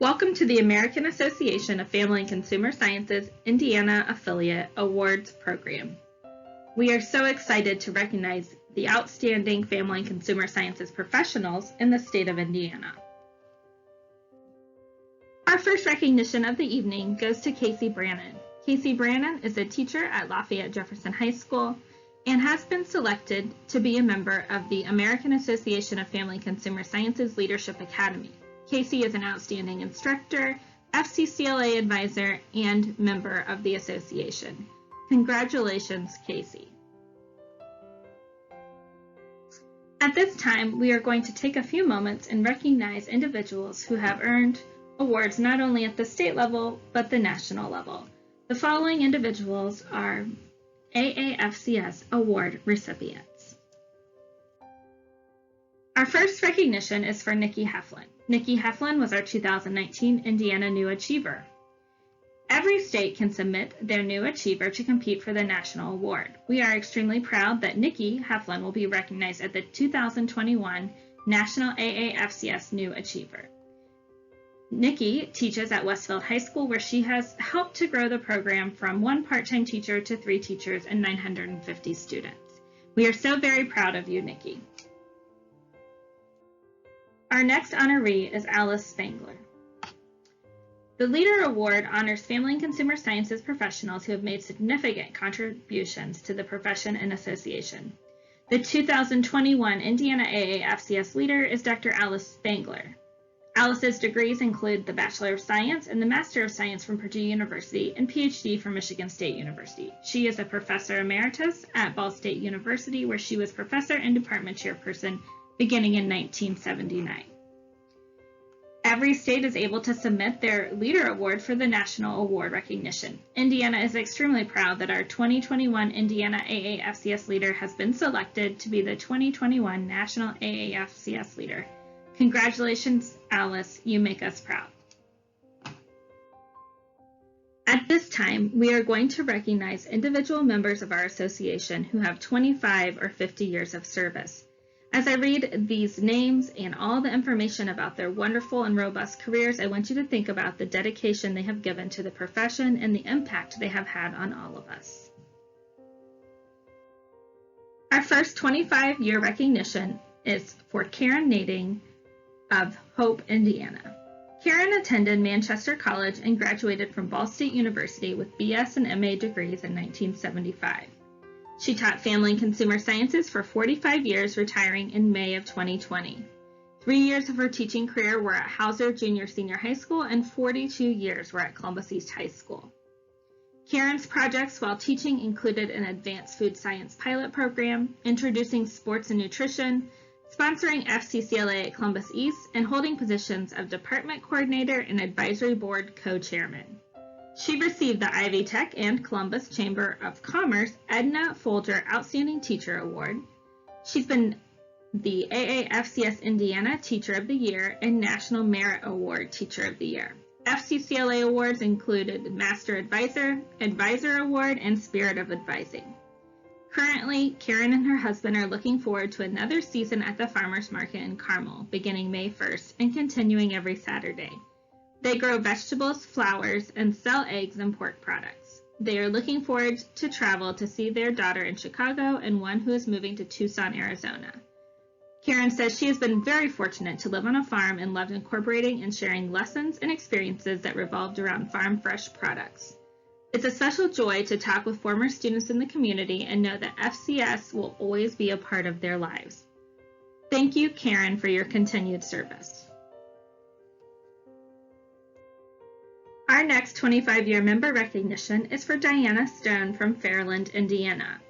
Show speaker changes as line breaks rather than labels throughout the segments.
Welcome to the American Association of Family and Consumer Sciences Indiana Affiliate Awards Program. We are so excited to recognize the outstanding family and consumer sciences professionals in the state of Indiana. Our first recognition of the evening goes to Casey Brannon. Casey Brannon is a teacher at Lafayette Jefferson High School and has been selected to be a member of the American Association of Family and Consumer Sciences Leadership Academy. Casey is an outstanding instructor, FCCLA advisor, and member of the association. Congratulations, Casey. At this time, we are going to take a few moments and recognize individuals who have earned awards not only at the state level, but the national level. The following individuals are AAFCS Award recipients. Our first recognition is for Nikki Heflin. Nikki Heflin was our 2019 Indiana New Achiever. Every state can submit their New Achiever to compete for the national award. We are extremely proud that Nikki Heflin will be recognized at the 2021 National AAFCS New Achiever. Nikki teaches at Westfield High School, where she has helped to grow the program from one part-time teacher to 3 teachers and 950 students. We are so very proud of you, Nikki. Our next honoree is Alice Spangler. The Leader Award honors family and consumer sciences professionals who have made significant contributions to the profession and association. The 2021 Indiana AAFCS Leader is Dr. Alice Spangler. Alice's degrees include the Bachelor of Science and the Master of Science from Purdue University and PhD from Michigan State University. She is a Professor Emeritus at Ball State University, where she was Professor and Department Chairperson beginning in 1979. Every state is able to submit their Leader Award for the National Award recognition. Indiana is extremely proud that our 2021 Indiana AAFCS Leader has been selected to be the 2021 National AAFCS Leader. Congratulations, Alice, you make us proud. At this time, we are going to recognize individual members of our association who have 25 or 50 years of service. As I read these names and all the information about their wonderful and robust careers, I want you to think about the dedication they have given to the profession and the impact they have had on all of us. Our first 25-year recognition is for Karen Nading of Hope, Indiana. Karen attended Manchester College and graduated from Ball State University with BS and MA degrees in 1975. She taught family and consumer sciences for 45 years, retiring in May of 2020. 3 years of her teaching career were at Hauser Junior Senior High School and 42 years were at Columbus East High School. Karen's projects while teaching included an advanced food science pilot program, introducing sports and nutrition, sponsoring FCCLA at Columbus East, and holding positions of department coordinator and advisory board co-chairman. She received the Ivy Tech and Columbus Chamber of Commerce Edna Folger Outstanding Teacher Award. She's been the AAFCS Indiana Teacher of the Year and National Merit Award Teacher of the Year. FCCLA awards included Master Advisor, Advisor Award, and Spirit of Advising. Currently, Karen and her husband are looking forward to another season at the Farmers Market in Carmel, beginning May 1st and continuing every Saturday. They grow vegetables, flowers, and sell eggs and pork products. They are looking forward to travel to see their daughter in Chicago and one who is moving to Tucson, Arizona. Karen says she has been very fortunate to live on a farm and loved incorporating and sharing lessons and experiences that revolved around farm fresh products. It's a special joy to talk with former students in the community and know that FCS will always be a part of their lives. Thank you, Karen, for your continued service. Our next 25-year member recognition is for Diana Stone from Fairland, Indiana.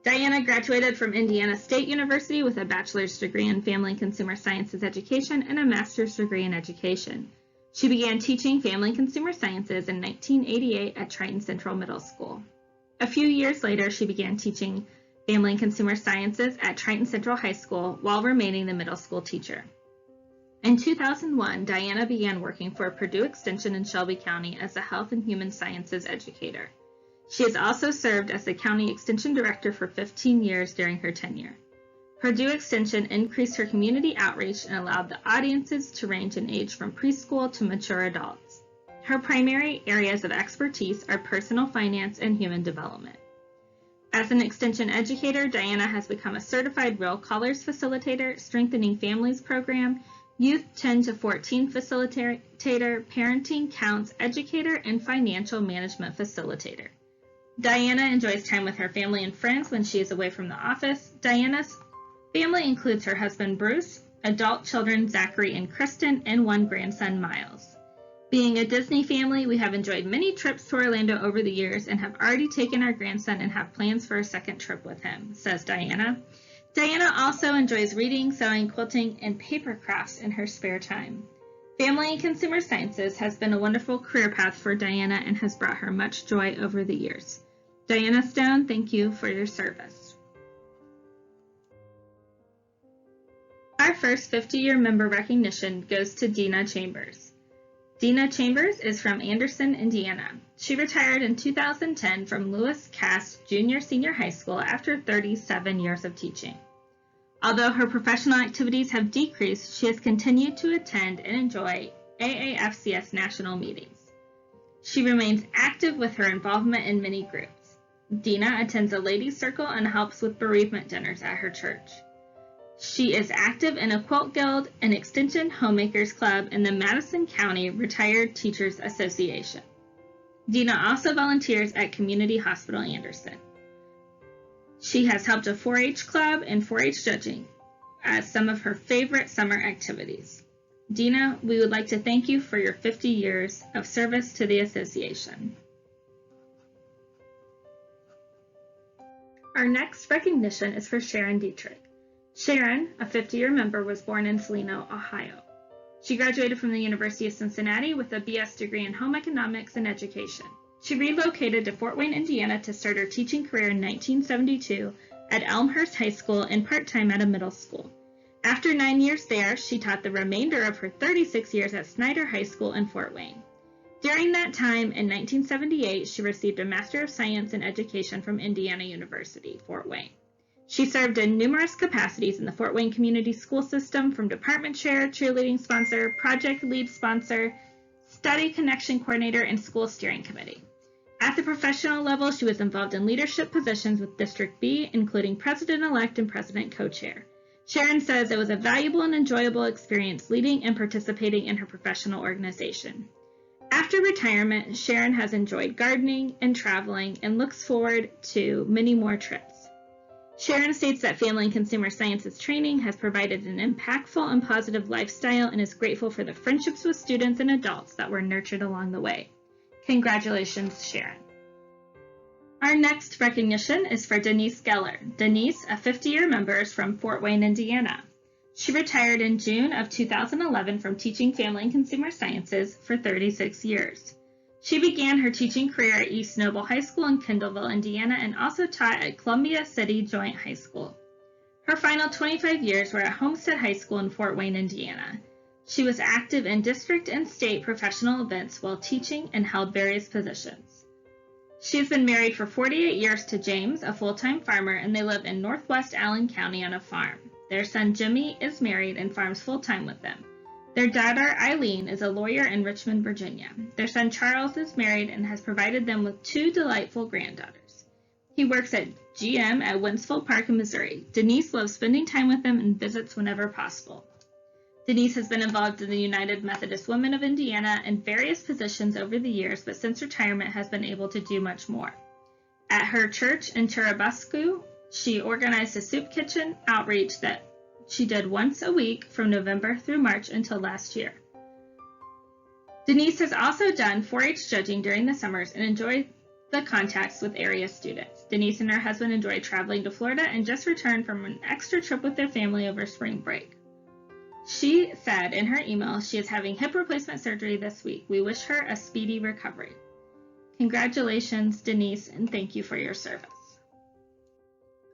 Diana graduated from Indiana State University with a bachelor's degree in Family and Consumer Sciences Education and a master's degree in education. She began teaching family and consumer sciences in 1988 at Triton Central Middle School. A few years later, she began teaching family and consumer sciences at Triton Central High School while remaining the middle school teacher. In 2001, Diana began working for Purdue Extension in Shelby County as a health and human sciences educator. She has also served as the county extension director for 15 years during her tenure. Purdue Extension increased her community outreach and allowed the audiences to range in age from preschool to mature adults. Her primary areas of expertise are personal finance and human development. As an extension educator, Diana has become a certified Real Callers facilitator, Strengthening Families program, Youth 10 to 14 facilitator, Parenting Counts educator, and Financial Management facilitator. Diana enjoys time with her family and friends when she is away from the office. Diana's family includes her husband Bruce, adult children Zachary and Kristen, and one grandson Miles. Being a Disney family, we have enjoyed many trips to Orlando over the years and have already taken our grandson and have plans for a second trip with him, says Diana. Diana also enjoys reading, sewing, quilting, and paper crafts in her spare time. Family and Consumer Sciences has been a wonderful career path for Diana and has brought her much joy over the years. Diana Stone, thank you for your service. Our first 50-year member recognition goes to Dina Chambers. Dina Chambers is from Anderson, Indiana. She retired in 2010 from Lewis Cass Junior-Senior High School after 37 years of teaching. Although her professional activities have decreased, she has continued to attend and enjoy AAFCS national meetings. She remains active with her involvement in many groups. Dina attends a ladies' circle and helps with bereavement dinners at her church. She is active in a quilt guild, an extension homemakers club, and the Madison County Retired Teachers Association. Dina also volunteers at Community Hospital Anderson. She has helped a 4-H club and 4-H judging as some of her favorite summer activities. Dina, we would like to thank you for your 50 years of service to the association. Our next recognition is for Sharon Dietrich. Sharon, a 50-year member, was born in Salino, Ohio. She graduated from the University of Cincinnati with a BS degree in home economics and education. She relocated to Fort Wayne, Indiana to start her teaching career in 1972 at Elmhurst High School and part-time at a middle school. After 9 years there, she taught the remainder of her 36 years at Snyder High School in Fort Wayne. During that time, in 1978, she received a Master of Science in Education from Indiana University, Fort Wayne. She served in numerous capacities in the Fort Wayne Community School System, from department chair, cheerleading sponsor, project lead sponsor, study connection coordinator, and school steering committee. At the professional level, she was involved in leadership positions with District B, including president-elect and president co-chair. Sharon says it was a valuable and enjoyable experience leading and participating in her professional organization. After retirement, Sharon has enjoyed gardening and traveling and looks forward to many more trips. Sharon states that Family and Consumer Sciences training has provided an impactful and positive lifestyle and is grateful for the friendships with students and adults that were nurtured along the way. Congratulations, Sharon. Our next recognition is for Denise Geller. Denise, a 50-year member, is from Fort Wayne, Indiana. She retired in June of 2011 from teaching Family and Consumer Sciences for 36 years. She began her teaching career at East Noble High School in Kendallville, Indiana, and also taught at Columbia City Joint High School. Her final 25 years were at Homestead High School in Fort Wayne, Indiana. She was active in district and state professional events while teaching and held various positions. She has been married for 48 years to James, a full-time farmer, and they live in northwest Allen County on a farm. Their son Jimmy is married and farms full-time with them. Their daughter, Eileen, is a lawyer in Richmond, Virginia. Their son, Charles, is married and has provided them with 2 delightful granddaughters. He works at GM at Winsfield Park in Missouri. Denise loves spending time with them and visits whenever possible. Denise has been involved in the United Methodist Women of Indiana in various positions over the years, but since retirement has been able to do much more. At her church in Churubusco, she organized a soup kitchen outreach that she did once a week from November through March until last year. Denise has also done 4-H judging during the summers and enjoyed the contacts with area students. Denise and her husband enjoy traveling to Florida and just returned from an extra trip with their family over spring break. She said in her email she is having hip replacement surgery this week. We wish her a speedy recovery. Congratulations, Denise, and thank you for your service.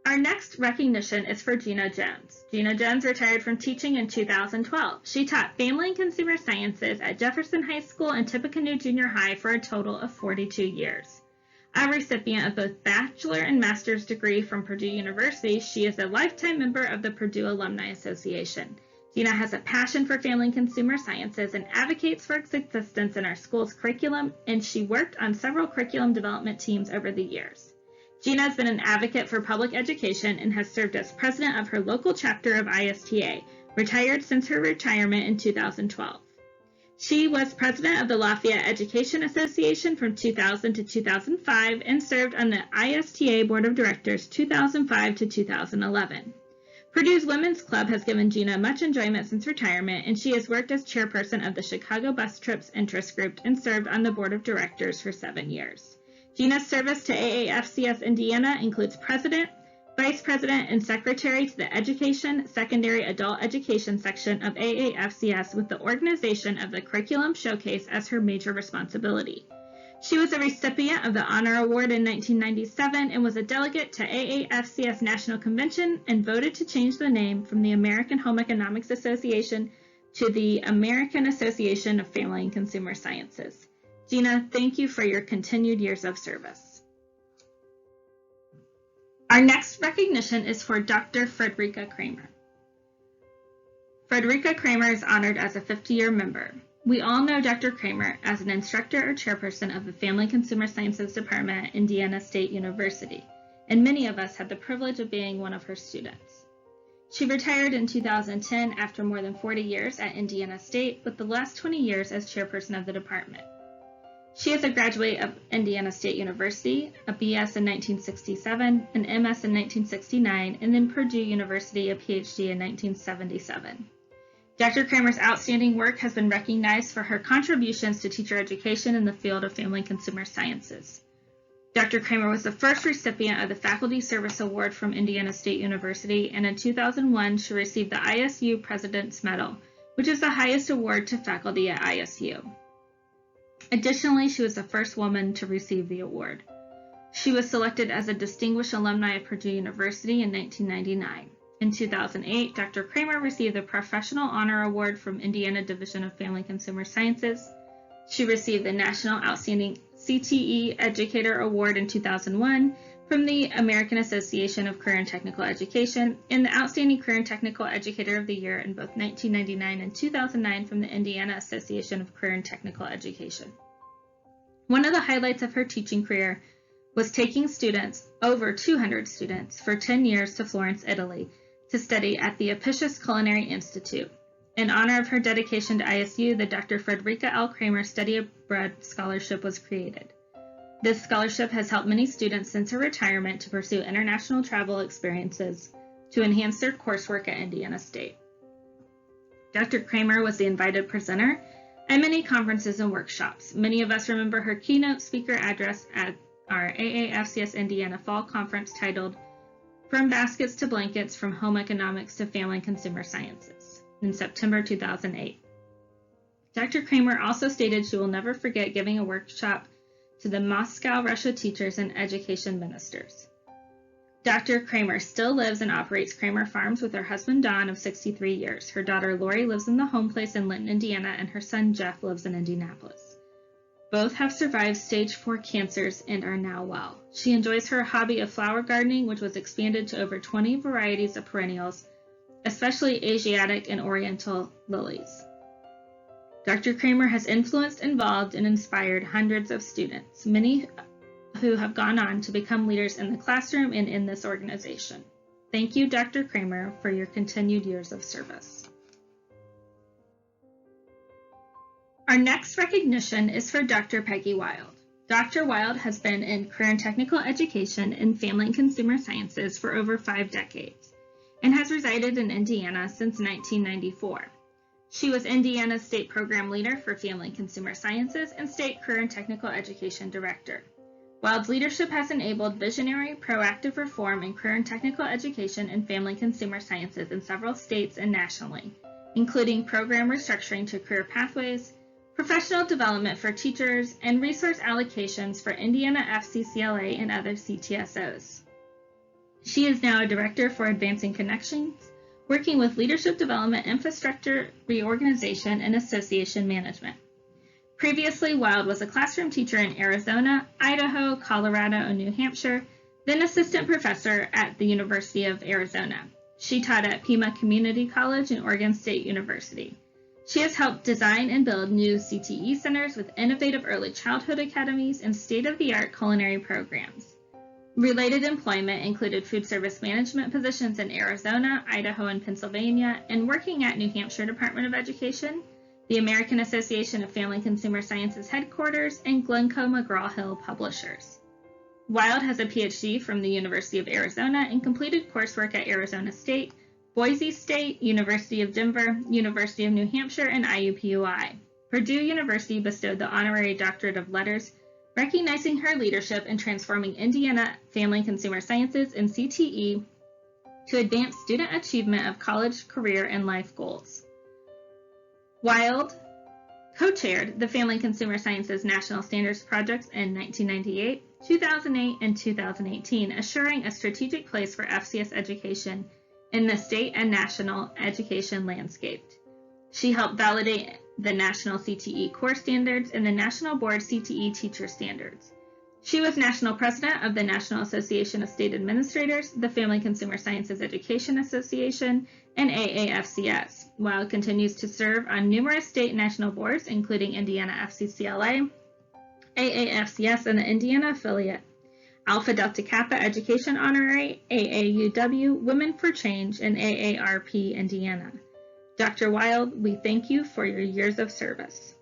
Our next recognition is for Gina Jones. Gina Jones retired from teaching in 2012. She taught Family and Consumer Sciences at Jefferson High School and Tippecanoe Junior High for a total of 42 years. A recipient of both bachelor and master's degree from Purdue University, she is a lifetime member of the Purdue Alumni Association. Gina has a passion for family and consumer sciences and advocates for its existence in our school's curriculum, and she worked on several curriculum development teams over the years. Gina has been an advocate for public education and has served as president of her local chapter of ISTA, retired since her retirement in 2012. She was president of the Lafayette Education Association from 2000 to 2005 and served on the ISTA Board of Directors 2005 to 2011. Purdue's Women's Club has given Gina much enjoyment since retirement, and she has worked as chairperson of the Chicago Bus Trips Interest Group and served on the Board of Directors for 7 years. Gina's service to AAFCS Indiana includes president, vice president, and secretary to the Education, Secondary Adult Education section of AAFCS, with the organization of the Curriculum Showcase as her major responsibility. She was a recipient of the Honor Award in 1997 and was a delegate to AAFCS National Convention and voted to change the name from the American Home Economics Association to the American Association of Family and Consumer Sciences. Gina, thank you for your continued years of service. Our next recognition is for Dr. Frederica Kramer. Frederica Kramer is honored as a 50-year member. We all know Dr. Kramer as an instructor or chairperson of the Family Consumer Sciences Department at Indiana State University, and many of us had the privilege of being one of her students. She retired in 2010 after more than 40 years at Indiana State, with the last 20 years as chairperson of the department. She is a graduate of Indiana State University, a BS in 1967, an MS in 1969, and then Purdue University, a PhD in 1977. Dr. Kramer's outstanding work has been recognized for her contributions to teacher education in the field of family and consumer sciences. Dr. Kramer was the first recipient of the Faculty Service Award from Indiana State University, and in 2001 she received the ISU President's Medal, which is the highest award to faculty at ISU. Additionally, she was the first woman to receive the award. She was selected as a Distinguished Alumni of Purdue University in 1999. In 2008, Dr. Kramer received the Professional Honor Award from Indiana Division of Family and Consumer Sciences. She received the National Outstanding CTE Educator Award in 2001 from the American Association of Career and Technical Education, and the Outstanding Career and Technical Educator of the Year in both 1999 and 2009 from the Indiana Association of Career and Technical Education. One of the highlights of her teaching career was taking students, over 200 students, for 10 years to Florence, Italy, to study at the Apicius Culinary Institute. In honor of her dedication to ISU, the Dr. Frederica L. Kramer Study Abroad Scholarship was created. This scholarship has helped many students since her retirement to pursue international travel experiences to enhance their coursework at Indiana State. Dr. Kramer was the invited presenter at many conferences and workshops. Many of us remember her keynote speaker address at our AAFCS Indiana Fall Conference titled From Baskets to Blankets, From Home Economics to Family and Consumer Sciences in September 2008. Dr. Kramer also stated she will never forget giving a workshop to the Moscow, Russia teachers and education ministers. Dr. Kramer still lives and operates Kramer Farms with her husband Don of 63 years. Her daughter Lori lives in the home place in Linton, Indiana, and her son Jeff lives in Indianapolis. Both have survived stage 4 cancers and are now well. She enjoys her hobby of flower gardening, which was expanded to over 20 varieties of perennials, especially Asiatic and Oriental lilies. Dr. Kramer has influenced, involved, and inspired hundreds of students, many who have gone on to become leaders in the classroom and in this organization. Thank you, Dr. Kramer, for your continued years of service. Our next recognition is for Dr. Peggy Wild. Dr. Wild has been in career and technical education and family and consumer sciences for over 5 decades and has resided in Indiana since 1994. She was Indiana's State Program Leader for Family and Consumer Sciences and State Career and Technical Education Director. Wild's leadership has enabled visionary, proactive reform in career and technical education and family and consumer sciences in several states and nationally, including program restructuring to career pathways, professional development for teachers, and resource allocations for Indiana FCCLA and other CTSOs. She is now a Director for Advancing Connections, working with leadership development, infrastructure reorganization, and association management. Previously, Wild was a classroom teacher in Arizona, Idaho, Colorado, and New Hampshire, then assistant professor at the University of Arizona. She taught at Pima Community College and Oregon State University. She has helped design and build new CTE centers with innovative early childhood academies and state-of-the-art culinary programs. Related employment included food service management positions in Arizona, Idaho, and Pennsylvania, and working at New Hampshire Department of Education, the American Association of Family Consumer Sciences headquarters, and Glencoe McGraw-Hill Publishers. Wild has a PhD from the University of Arizona and completed coursework at Arizona State, Boise State, University of Denver, University of New Hampshire, and IUPUI. Purdue University bestowed the Honorary Doctorate of Letters, recognizing her leadership in transforming Indiana family consumer sciences and CTE to advance student achievement of college, career, and life goals. Wild co-chaired the Family Consumer Sciences National Standards Projects in 1998, 2008, and 2018, assuring a strategic place for FCS education in the state and national education landscape. She helped validate the National CTE Core Standards and the National Board CTE Teacher Standards. She was National President of the National Association of State Administrators, the Family Consumer Sciences Education Association, and AAFCS. Wild continues to serve on numerous state and national boards, including Indiana FCCLA, AAFCS, and the Indiana affiliate, Alpha Delta Kappa Education Honorary, AAUW, Women for Change, and AARP Indiana. Dr. Wild, we thank you for your years of service.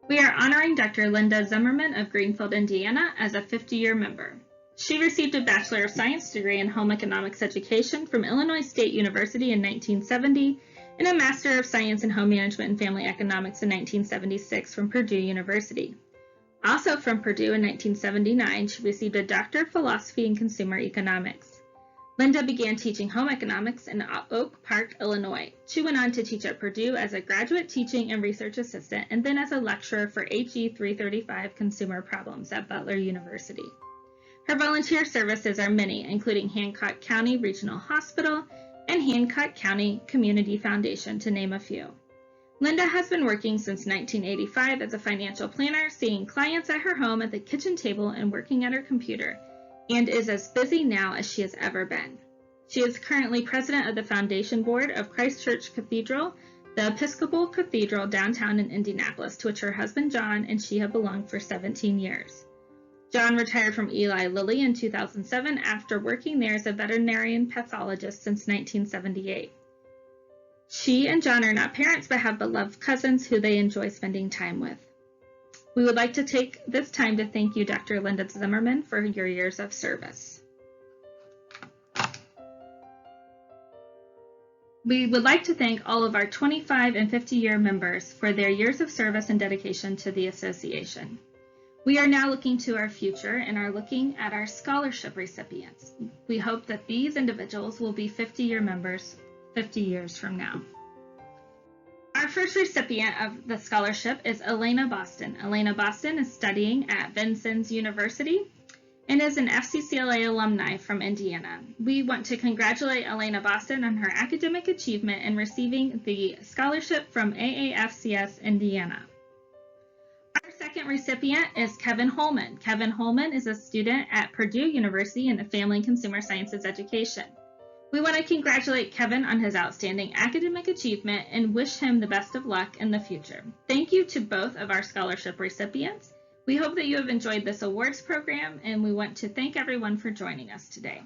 We are honoring Dr. Linda Zimmerman of Greenfield, Indiana as a 50-year member. She received a Bachelor of Science degree in Home Economics Education from Illinois State University in 1970 and a Master of Science in Home Management and Family Economics in 1976 from Purdue University. Also from Purdue in 1979, she received a Doctor of Philosophy in Consumer Economics. Linda began teaching home economics in Oak Park, Illinois. She went on to teach at Purdue as a graduate teaching and research assistant and then as a lecturer for HE 335 Consumer Problems at Butler University. Her volunteer services are many, including Hancock County Regional Hospital and Hancock County Community Foundation, to name a few. Linda has been working since 1985 as a financial planner, seeing clients at her home at the kitchen table and working at her computer, and is as busy now as she has ever been. She is currently president of the Foundation Board of Christ Church Cathedral, the Episcopal Cathedral downtown in Indianapolis, to which her husband John and she have belonged for 17 years. John retired from Eli Lilly in 2007 after working there as a veterinarian pathologist since 1978. She and John are not parents but have beloved cousins who they enjoy spending time with. We would like to take this time to thank you, Dr. Linda Zimmerman, for your years of service. We would like to thank all of our 25 and 50-year members for their years of service and dedication to the association. We are now looking to our future and are looking at our scholarship recipients. We hope that these individuals will be 50-year members 50 years from now. Our first recipient of the scholarship is Elena Boston. Elena Boston is studying at Vincennes University and is an FCCLA alumni from Indiana. We want to congratulate Elena Boston on her academic achievement in receiving the scholarship from AAFCS Indiana. Our second recipient is Kevin Holman. Kevin Holman is a student at Purdue University in the Family and Consumer Sciences Education. We want to congratulate Kevin on his outstanding academic achievement and wish him the best of luck in the future. Thank you to both of our scholarship recipients. We hope that you have enjoyed this awards program, and we want to thank everyone for joining us today.